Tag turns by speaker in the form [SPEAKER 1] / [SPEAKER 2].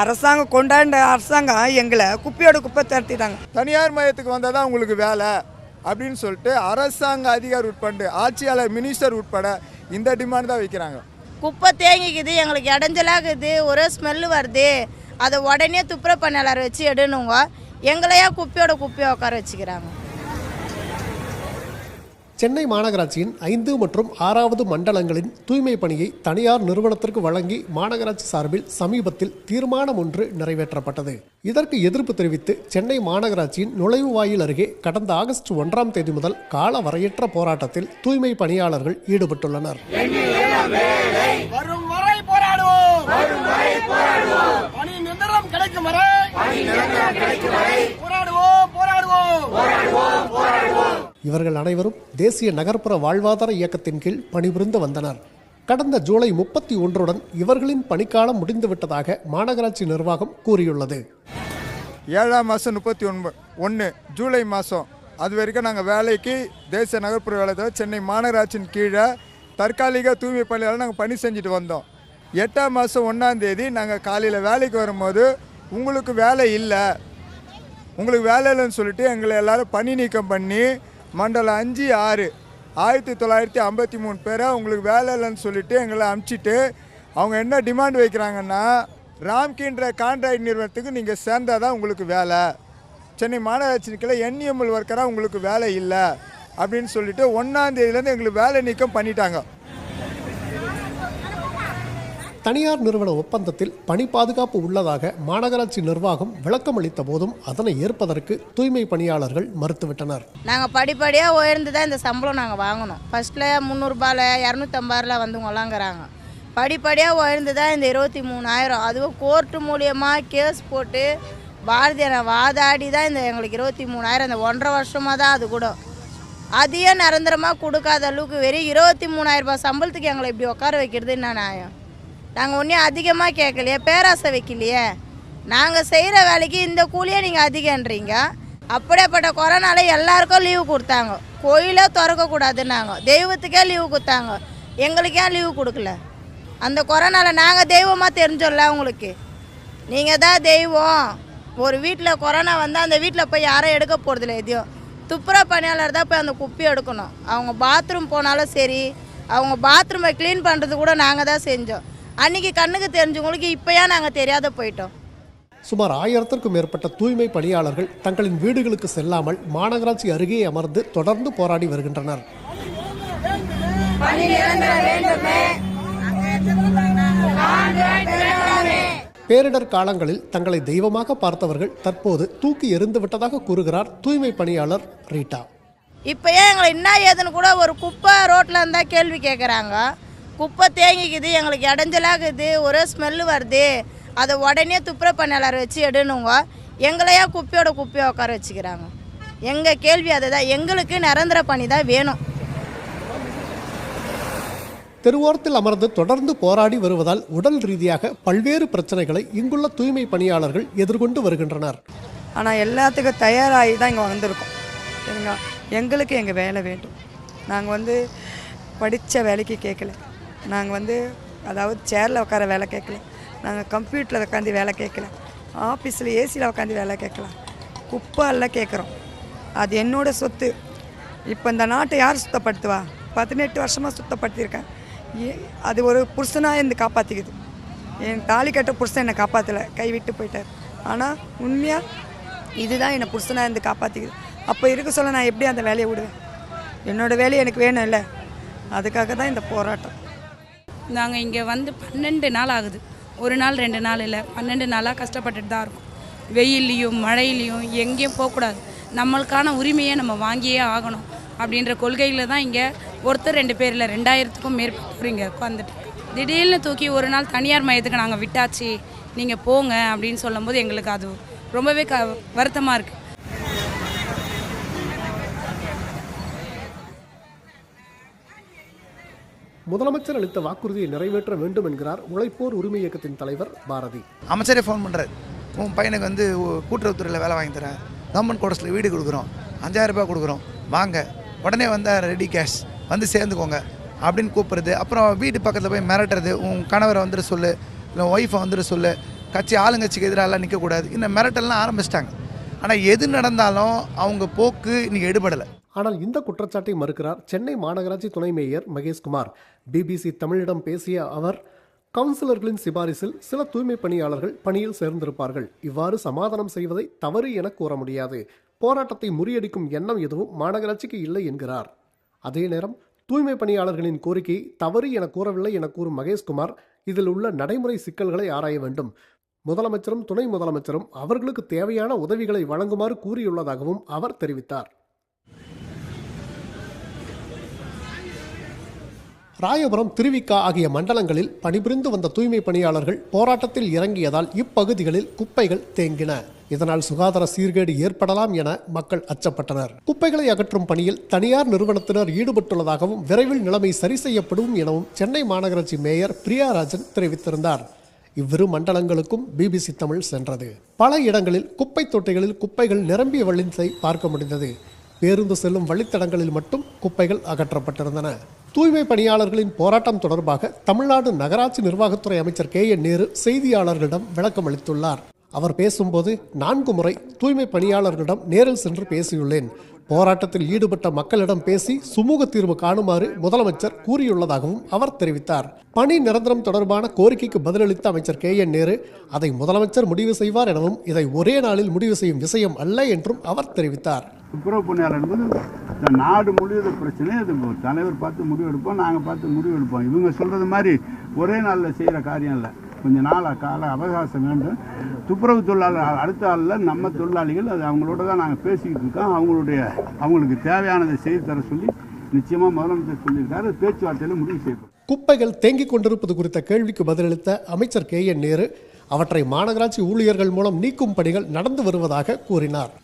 [SPEAKER 1] அரசாங்கம் கொண்டாண்ட அரசாங்கம் எங்களை குப்பையோட குப்பை திரட்டிட்டாங்க.
[SPEAKER 2] தனியார் மையத்துக்கு வந்தால் தான் உங்களுக்கு வேலை அப்படின்னு சொல்லிட்டு அரசாங்க அதிகாரி உட்பட ஆட்சியாளர் மினிஸ்டர் உட்பட இந்த டிமாண்ட் தான் வைக்கிறாங்க.
[SPEAKER 3] குப்பை தேங்கிக்குது, எங்களுக்கு இடைஞ்சலாகுது, ஒரே ஸ்மெல்லு வருது, அதை உடனே துப்புரவு பணியாளர் வச்சு எடுனுங்க. எங்களையா குப்பையோட குப்பையை உட்கார வச்சுக்கிறாங்க.
[SPEAKER 4] சென்னை மாநகராட்சியின் 5 மற்றும் 6வது மண்டலங்களின் தூய்மை பணியை தனியார் நிறுவனத்திற்கு வழங்கி மாநகராட்சி சார்பில் சமீபத்தில் தீர்மானம் ஒன்று நிறைவேற்றப்பட்டது. இதற்கு எதிர்ப்பு தெரிவித்து சென்னை மாநகராட்சியின் நுழைவுவாயில் அருகே கடந்த ஆகஸ்ட் 1ஆம் தேதி முதல் கால வரையற்ற போராட்டத்தில் தூய்மை பணியாளர்கள் ஈடுபட்டுள்ளனர். இவர்கள் அனைவரும் தேசிய நகர்ப்புற வாழ்வாதார இயக்கத்தின் கீழ் பணிபுரிந்து வந்தனர். கடந்த ஜூலை 31 இவர்களின் பணிக்காலம் முடிந்துவிட்டதாக மாநகராட்சி நிர்வாகம் கூறியுள்ளது.
[SPEAKER 2] 7ஆம் மாதம் 31 ஜூலை மாதம் அது வரைக்கும் நாங்கள் வேலைக்கு தேசிய நகர்ப்புற வேலை சென்னை மாநகராட்சியின் கீழே தற்காலிக தூய்மை பணியாளர் நாங்கள் பணி செஞ்சுட்டு வந்தோம். 8ஆம் மாதம் 1ஆம் தேதி நாங்கள் காலையில் வேலைக்கு வரும்போது உங்களுக்கு வேலை இல்லை, உங்களுக்கு வேலை இல்லைன்னு சொல்லிட்டு எங்களை எல்லோரும் பணி நீக்கம் பண்ணி மண்டலம் 5, 6 1953 பேரை உங்களுக்கு வேலை இல்லைன்னு சொல்லிட்டு எங்களை அனுப்பிச்சிட்டு அவங்க என்ன டிமாண்ட் வைக்கிறாங்கன்னா, ராம்கின்ற கான்ட்ராக்ட் நிறுவனத்துக்கு நீங்கள் சேர்ந்தால் தான் உங்களுக்கு வேலை, சென்னை மாநகராட்சிக்குள்ள NML ஒர்க்கராக உங்களுக்கு வேலை இல்லை அப்படின்னு சொல்லிட்டு 1ஆம் தேதியிலேருந்து எங்களுக்கு வேலை நீக்கம் பண்ணிட்டாங்க.
[SPEAKER 4] தனியார் நிறுவன ஒப்பந்தத்தில் பணி பாதுகாப்பு உள்ளதாக மாநகராட்சி நிர்வாகம் விளக்கம் அளித்த போதும் அதனை ஏற்பதற்கு தூய்மை பணியாளர்கள் மறுத்துவிட்டனர்.
[SPEAKER 3] நாங்கள் படிப்படியாக உயர்ந்து தான் இந்த சம்பளம் நாங்கள் வாங்கணும். ஃபர்ஸ்ட்டில் 300 ரூபாயில் 250 வந்தவங்களாங்கிறாங்க. படிப்படியாக உயர்ந்து தான் இந்த 23,000, அதுவும் கோர்ட்டு மூலியமாக கேஸ் போட்டு பாரதிய வாதாடி தான் இந்த எங்களுக்கு 23,000 இந்த 1.5 வருஷமாக தான். அது கூட அதையும் நிரந்தரமாக கொடுக்காத அளவுக்கு வெறும் 23,000 ரூபாய் சம்பளத்துக்கு எங்களை இப்படி உட்கார வைக்கிறது என்ன நியாயம்? நாங்கள் ஒன்றும் அதிகமாக கேட்கலையே, பேராசை வைக்கலையே. நாங்கள் செய்கிற வேலைக்கு இந்த கூலியே நீங்கள் அதிகன்றீங்க. அப்படியேப்பட்ட கொரோனால எல்லாருக்கும் லீவு கொடுத்தாங்க. கோயிலே திறக்கக்கூடாதுன்னாங்க, தெய்வத்துக்கே லீவு கொடுத்தாங்க, எங்களுக்கே லீவு கொடுக்கல. அந்த கொரோனாவில் நாங்கள் தெய்வமாக தெரிஞ்சோம்ல உங்களுக்கு. நீங்கள் தான் தெய்வம். ஒரு வீட்டில் கொரோனா வந்தால் அந்த வீட்டில் போய் யாரும் எடுக்க போகிறதில்ல. எதையும் துப்புரவு பணியாளர் தான் போய் அந்த குப்பையை எடுக்கணும். அவங்க பாத்ரூம் போனாலும் சரி, அவங்க பாத்ரூமை க்ளீன் பண்ணுறது கூட நாங்கள் தான் செஞ்சோம். அன்றைக்கி கண்ணுக்கு தெரிஞ்சவங்களுக்கு இப்போயா நாங்கள் தெரியாத போயிட்டோம்.
[SPEAKER 4] சுமார் 1000க்கும் மேற்பட்ட தூய்மை பணியாளர்கள் தங்களின் வீடுகளுக்கு செல்லாமல் மாநகராட்சி அருகே அமர்ந்து தொடர்ந்து போராடி வருகின்றனர். பேரிடர் காலங்களில் தங்களை தெய்வமாக பார்த்தவர்கள் தற்போது தூக்கி எறிந்து விட்டதாக கூறுகிறார் தூய்மை பணியாளர் ரீட்டா.
[SPEAKER 3] இப்போ ஏன் எங்களை என்ன ஏதுன்னு கூட ஒரு குப்பை ரோட்டில் இருந்தால் கேள்வி கேட்குறாங்க. குப்பை தேங்கிக்குது, எங்களுக்கு இடைஞ்சலாகுது, ஒரே ஸ்மெல்லு வருது, அதை உடனே துப்புரவு பணியாளர் வச்சு எடுனுங்க. எங்களையா குப்பையோட குப்பையை உட்கார வச்சுக்கிறாங்க. எங்கள் கேள்வி அதுதான். எங்களுக்கு நிரந்தர பணி தான் வேணும்.
[SPEAKER 4] தெருவோரத்தில் அமர்ந்து தொடர்ந்து போராடி வருவதால் உடல் ரீதியாக பல்வேறு பிரச்சனைகளை இங்குள்ள தூய்மை பணியாளர்கள் எதிர்கொண்டு வருகின்றனர்.
[SPEAKER 1] ஆனால் எல்லாத்துக்கும் தயாராகி தான் இங்கே வந்திருக்கோம். சரிங்களா, எங்களுக்கு எங்கள் வேலை வேண்டும். நாங்கள் படித்த வேலைக்கு கேட்கல. நாங்கள் அதாவது சேரில் உட்கார வேலை கேட்கல, நாங்கள் கம்ப்யூட்டரில் உட்காந்து வேலை கேட்கல, ஆஃபீஸில் ஏசியில் உட்காந்து வேலை கேட்கலாம், குப்பை எல்லாம் கேட்குறோம். அது என்னோட சொத்து. இப்போ இந்த நாட்டை யார் சுத்தப்படுத்துவா? 18 வருஷமாக சுத்தப்படுத்தியிருக்கேன். அது ஒரு புருஷனாக இருந்து காப்பாற்றிக்குது. என் தாலி கட்ட புருஷன் என்னை காப்பாற்றலை, கைவிட்டு போயிட்டார். ஆனால் உண்மையாக இதுதான் என்னை புருஷனாக இருந்து காப்பாற்றிக்குது. அப்போ இருக்க சொல்ல நான் எப்படி அந்த வேலையை விடுவேன்? என்னோடய வேலையை எனக்கு வேணும் இல்லை, அதுக்காக தான் இந்த போராட்டம்.
[SPEAKER 5] நாங்கள் இங்கே 12 நாள் ஆகுது. ஒரு நாள் 2 நாள் இல்லை, 12 நாளாக கஷ்டப்பட்டுட்டு தான் இருக்கும். வெயிலையும் மழையிலையும் எங்கேயும் போகக்கூடாது, நம்மளுக்கான உரிமையை நம்ம வாங்கியே ஆகணும் அப்படின்ற கொள்கையில் தான் இங்கே ஒருத்தர் 2 பேர் இல்லை 2000க்கும் மேற்பட்டவர் இங்கே உட்காந்துட்டு. திடீர்னு தூக்கி ஒரு நாள் தனியார் மையத்துக்கு நாங்கள் விட்டாச்சு, நீங்கள் போங்க அப்படின்னு சொல்லும்போது எங்களுக்கு அது ரொம்பவே வருத்தமாக இருக்குது.
[SPEAKER 4] முதலமைச்சர் அளித்த வாக்குறுதியை நிறைவேற்ற வேண்டும் என்கிறார் உழைப்போர் உரிமை இயக்கத்தின் தலைவர் பாரதி.
[SPEAKER 6] அமைச்சரே ஃபோன் பண்ணுறாரு, உன் பையனுக்கு கூட்டுறவுத்துறையில் வேலை வாங்கி தரேன், கவர்மெண்ட் குவார்ட்டர்ஸில் வீடு கொடுக்குறோம், 5000 ரூபாய் கொடுக்குறோம், வாங்க உடனே ரெடி கேஷ் சேர்ந்துக்கோங்க அப்படின்னு கூப்பிட்றது. அப்புறம் வீட்டு பக்கத்தில் போய் மிரட்டுறது, உன் கணவரை சொல்லு, இல்லை ஒய்ஃபை சொல்லு, கட்சி ஆளுங்கட்சிக்கு எதிராக எல்லாம் நிற்கக்கூடாது, இந்த மிரட்டல்லாம் ஆரம்பிச்சிட்டாங்க. ஆனால் எது நடந்தாலும் அவங்க போக்கு இன்றைக்கி எடுபடலை.
[SPEAKER 4] ஆனால் இந்த குற்றச்சாட்டை மறுக்கிறார் சென்னை மாநகராட்சி துணை மேயர் மகேஷ்குமார். பிபிசி தமிழிடம் பேசிய அவர், கவுன்சிலர்களின் சிபாரிசில் சில தூய்மை பணியாளர்கள் பணியில் சேர்ந்திருப்பார்கள். இவ்வாறு சமாதானம் செய்வதை தவறு என கூற முடியாது. போராட்டத்தை முறியடிக்கும் எண்ணம் எதுவும் மாநகராட்சிக்கு இல்லை என்கிறார். அதே நேரம் தூய்மை பணியாளர்களின் கோரிக்கையை தவறு என கூறவில்லை என கூறும் மகேஷ்குமார், இதில் உள்ள நடைமுறை சிக்கல்களை ஆராய வேண்டும். முதலமைச்சரும் துணை முதலமைச்சரும் அவர்களுக்கு தேவையான உதவிகளை வழங்குமாறு கூறியுள்ளதாகவும் அவர் தெரிவித்தார். ராயபுரம், திருவிக்கா ஆகிய மண்டலங்களில் பணிபுரிந்து வந்த தூய்மை பணியாளர்கள் போராட்டத்தில் இறங்கியதால் இப்பகுதிகளில் குப்பைகள் தேங்கின. இதனால் சுகாதார சீர்கேடு ஏற்படலாம் என மக்கள் அச்சப்பட்டனர். குப்பைகளை அகற்றும் பணியில் தனியார் நிறுவனத்தினர் ஈடுபட்டுள்ளதாகவும் விரைவில் நிலைமை சரி செய்யப்படும் எனவும் சென்னை மாநகராட்சி மேயர் பிரியாராஜன் தெரிவித்திருந்தார். இவ்விரு மண்டலங்களுக்கும் பிபிசி தமிழ் சென்றது. பல இடங்களில் குப்பை தொட்டிகளில் குப்பைகள் நிரம்பிய வழிந்ததை பார்க்க முடிந்தது. பேருந்து செல்லும் வழித்தடங்களில் மட்டும் குப்பைகள் அகற்றப்பட்டிருந்தன. தூய்மை பணியாளர்களின் போராட்டம் தொடர்பாக தமிழ்நாடு நகராட்சி நிர்வாகத்துறை அமைச்சர் KN நேரு செய்தியாளர்களிடம் விளக்கம் அளித்துள்ளார். அவர் பேசும்போது, 4 முறை தூய்மை பணியாளர்களிடம் நேரில் சென்று பேசியுள்ளேன். போராட்டத்தில் ஈடுபட்ட மக்களிடம் பேசி சுமூக தீர்வு காணுமாறு முதலமைச்சர் கூறியுள்ளதாகவும் அவர் தெரிவித்தார். பணி நிரந்தரம் தொடர்பான கோரிக்கைக்கு பதிலளித்த அமைச்சர் KN நேரு, அதை முதலமைச்சர் முடிவு செய்வார் எனவும் இதை ஒரே நாளில் முடிவு செய்யும் விஷயம் அல்ல என்றும் அவர் தெரிவித்தார்.
[SPEAKER 7] துப்புரவு பணியாளர் என்பது நாடு முழுவதும் பிரச்சனை. அது தலைவர் பார்த்து முடிவெடுப்போம், நாங்கள் பார்த்து முடிவெடுப்போம். இவங்க சொல்கிறது மாதிரி ஒரே நாளில் செய்கிற காரியம் இல்லை. கொஞ்சம் கால அவகாசம் வேண்டும். துப்புரவு தொழிலாளர் அடுத்த ஆளில் நம்ம தொழிலாளிகள், அது அவங்களோட தான் நாங்கள் பேசிக்கிட்டு இருக்கோம். அவங்களுக்கு தேவையானதை செய்து தர சொல்லி நிச்சயமாக முதலமைச்சர் சொல்லியிருக்காரு. பேச்சுவார்த்தையில் முடிவு செய்யப்படும்.
[SPEAKER 4] குப்பைகள் தேங்கிக் கொண்டிருப்பது குறித்த கேள்விக்கு பதிலளித்த அமைச்சர் KN நேரு, அவற்றை மாநகராட்சி ஊழியர்கள் மூலம் நீக்கும் பணிகள் நடந்து வருவதாக கூறினார்.